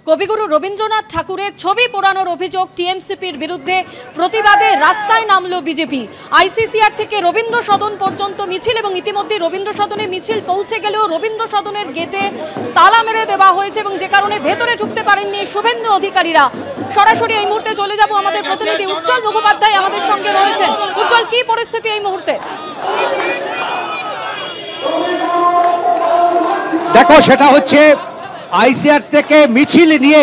কবিগুরু রবীন্দ্রনাথ ঠাকুরের ছবি পোড়ানোর অভিযোগ টিএমসিপির বিরুদ্ধে প্রতিবাদে রাস্তায় নামল বিজেপি। আইসিসিআর থেকে রবীন্দ্র সদন পর্যন্ত মিছিল এবং ইতিমধ্যে রবীন্দ্র সদনে মিছিল পৌঁছে গেলেও রবীন্দ্র সদনের গেটে তালা মেরে দেওয়া হয়েছে এবং যে কারণে ভেতরে ঢুকতে পারেননি শুভেন্দু অধিকারীরা। সরাসরি এই মুহূর্তে চলে যাব, আমাদের প্রতিনিধি উজ্জ্বল মুখোপাধ্যায় আমাদের সঙ্গে রয়েছেন। উজ্জ্বল, কি পরিস্থিতি এই মুহূর্তে? দেখো, সেটা হচ্ছে আইসিআর থেকে মিছিল নিয়ে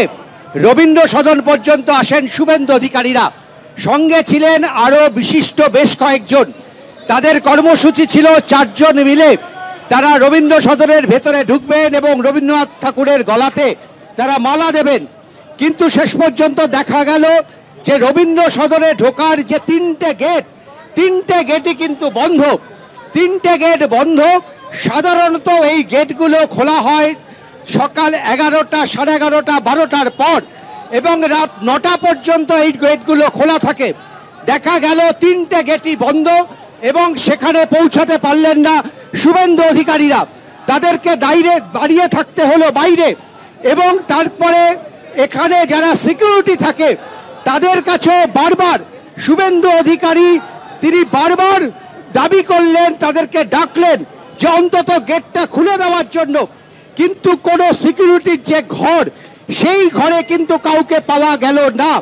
রবীন্দ্র সদন পর্যন্ত আসেন শুভেন্দু অধিকারীরা। সঙ্গে ছিলেন আরো বিশিষ্ট বেশ কয়েকজন। তাদের কর্মসূচি ছিল 4 জন মিলে তারা রবীন্দ্র সদনের ভেতরে ঢুকবেন এবং রবীন্দ্রনাথ ঠাকুরের গলাতে তারা মালা দেবেন। কিন্তু শেষ পর্যন্ত দেখা গেল যে রবীন্দ্র সদনে ঢোকার যে 3টে গেট, 3টে গেটই কিন্তু বন্ধ। 3টে গেট বন্ধ। সাধারণত এই গেটগুলো খোলা হয় সকাল 11টা, 11:30, 12টার পর এবং রাত 9টা পর্যন্ত এই গেটগুলো খোলা থাকে। দেখা গেল 3টে গেটই বন্ধ এবং সেখানে পৌঁছাতে পারলেন না শুভেন্দু অধিকারীরা। তাদেরকে দাঁড়িয়ে থাকতে হলো বাইরে এবং তারপরে এখানে যারা সিকিউরিটি থাকে তাদের কাছেও বারবার শুভেন্দু অধিকারী তিনি বারবার দাবি করলেন, তাদেরকে ডাকলেন যে অন্তত গেটটা খুলে দেওয়ার জন্য। কিন্তু কোনো সিকিউরিটির যে ঘর, সেই ঘরে কিন্তু কাউকে পাওয়া গেল না।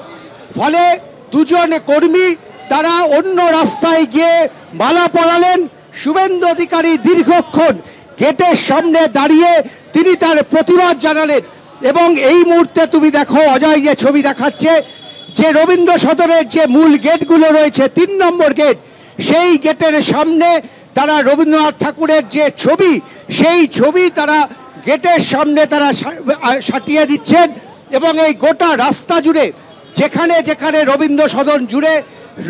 ফলে 2 জন কর্মী তারা অন্য রাস্তায় গিয়ে মালা পরালেন। শুভেন্দু অধিকারী দীর্ঘক্ষণ গেটের সামনে দাঁড়িয়ে তিনি তার প্রতিবাদ জানালেন। এবং এই মুহূর্তে তুমি দেখো, অজয় যে ছবি দেখাচ্ছে, যে রবীন্দ্র সদনের যে মূল গেটগুলো রয়েছে, 3 নম্বর গেট, সেই গেটের সামনে তারা রবীন্দ্রনাথ ঠাকুরের যে ছবি, সেই ছবি তারা গেটের সামনে তারা সাটিয়ে দিচ্ছেন। এবং এই গোটা রাস্তা জুড়ে যেখানে যেখানে রবীন্দ্র সদন জুড়ে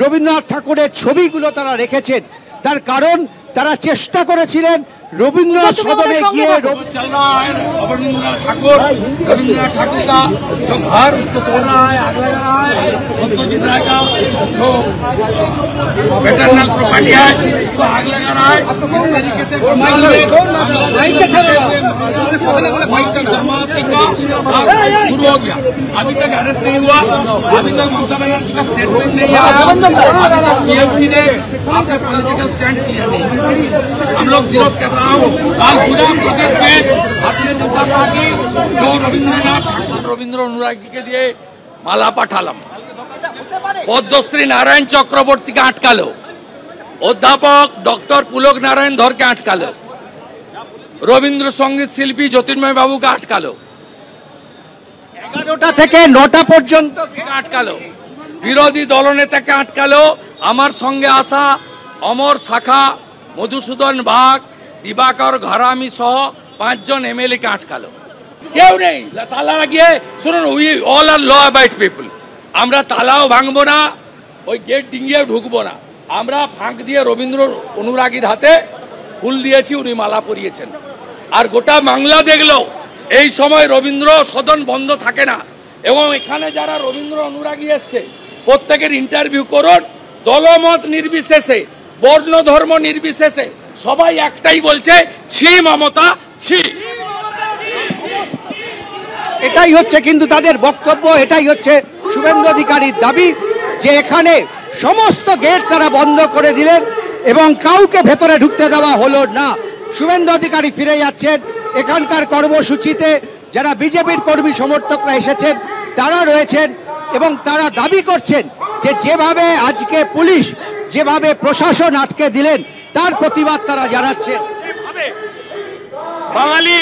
রবীন্দ্রনাথ ঠাকুরের ছবিগুলো তারা রেখেছেন। তার কারণ তারা চেষ্টা করেছিলেন रविन्द्रनाथ सदने गए चल रहा है रविन्द्रनाथ ठाकुर का जो घर उसको तोड़ रहा है, आग लगा रहा है। सत्यजीत राय का जो वेटरनल प्रॉपर्टी है इसको आग लगा रहा है। इस तरीके से जमाती का शुरू हो गया। अभी तक अरेस्ट नहीं हुआ, अभी तक ममता बनर्जी का स्टेटमेंट नहीं आया, टीएमसी ने अपने पॉलिटिकल स्टैंड क्लियर नहीं। हम लोग विरोध कर रहा हूँ। आज पूरा प्रदेश में भारतीय जनता पार्टी जो रविन्द्रनाथ ठाकुर रविन्द्र अनुरागी के दिए माला पाठालाम, पद्मश्री नारायण चक्रवर्ती के आटकालो, अध्यापक डॉक्टर पुलक नारायण धर के आटकालो, रविन्द्र संगीत शिल्पी ज्योतिर्मय बाबू के आटकालो, 11টা থেকে 9টা পর্যন্ত आटकालो, विरोधी दलनेता के आटकालो, आमार संगे आसा अमर शाखा मधुसूदन बाग दिवाकर घरामी सह 5 जन एमएलए के आटकालो। क्यों नहीं ताला लागिए शुনুন, we all are law abiding people. আমরা তালাও ভাঙবো না, ওই গেট ডিঙিয়ে ঢুকবো না। আমরা ফাঁক দিয়ে রবীন্দ্র অনুরাগীর হাতে ফুল দিয়েছি, উনি মালা পরিয়েছেন। আর গোটা বাংলা দেখলো এই সময় রবীন্দ্র সদন বন্ধ থাকে না। এবং এখানে যারা রবীন্দ্র অনুরাগী এসছে প্রত্যেকের ইন্টারভিউ করুন, দলমত নির্বিশেষে বর্ণ ধর্ম নির্বিশেষে সবাই একটাই বলছে, ছি মমতা ছি। এটাই হচ্ছে কিন্তু তাদের বক্তব্য, এটাই হচ্ছে শুভেন্দু অধিকারীর দাবি যে এখানে সমস্ত গেট তারা বন্ধ করে দিলেন এবং কাউকে ভেতরে ঢুকতে দেওয়া হলো না। শুভেন্দু অধিকারী ফিরে যাচ্ছেন। এখানকার কর্মসূচিতে যারা বিজেপির কর্মী সমর্থকরা এসেছেন তারা রয়েছেন এবং তারা দাবি করছেন যে যেভাবে আজকে পুলিশ যেভাবে প্রশাসন আটকে দিলেন তার প্রতিবাদ তারা জানাচ্ছেন। বাঙালি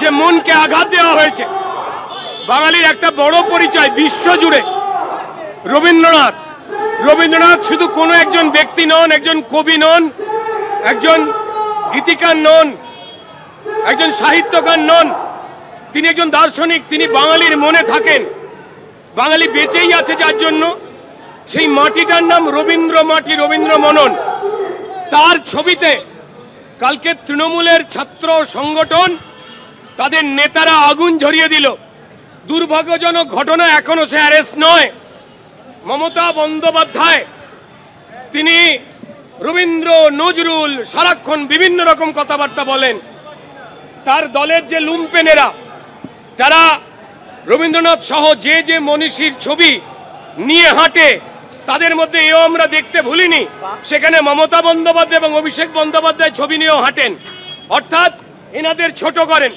যে মনকে আঘাত দেওয়া হয়েছে, বাঙালির একটা বড় পরিচয় বিশ্ব জুড়ে রবীন্দ্রনাথ শুধু কোনো একজন ব্যক্তি নন, একজন কবি নন, একজন গীতিকার নন, একজন সাহিত্যকার নন, তিনি একজন দার্শনিক। তিনি বাঙালির মনে থাকেন। বাঙালি বেঁচেই আছে যার জন্য, সেই মাটিটার নাম রবীন্দ্র মাটি, রবীন্দ্র মনন। তার ছবিতে কালকে তৃণমূলের ছাত্র সংগঠন তাদের নেতারা আগুন ঝরিয়ে দিল। দুর্ভাগ্যজনক ঘটনা, এখনো সে অ্যারেস্ট নয়। মমতা বন্দ্যোপাধ্যায় তিনি রবীন্দ্র নজরুল সারাক্ষণ বিভিন্ন রকম কথাবার্তা বলেন। তার দলের যে লুম্পেনেরা তারা রবীন্দ্রনাথ সহ যে যে মনীষীর ছবি নিয়ে হাঁটে তাদের মধ্যে এও আমরা দেখতে ভুলিনি সেখানে মমতা বন্দ্যোপাধ্যায় এবং অভিষেক বন্দ্যোপাধ্যায় ছবি নিয়েও হাঁটেন, অর্থাৎ এনাদের ছোট করেন।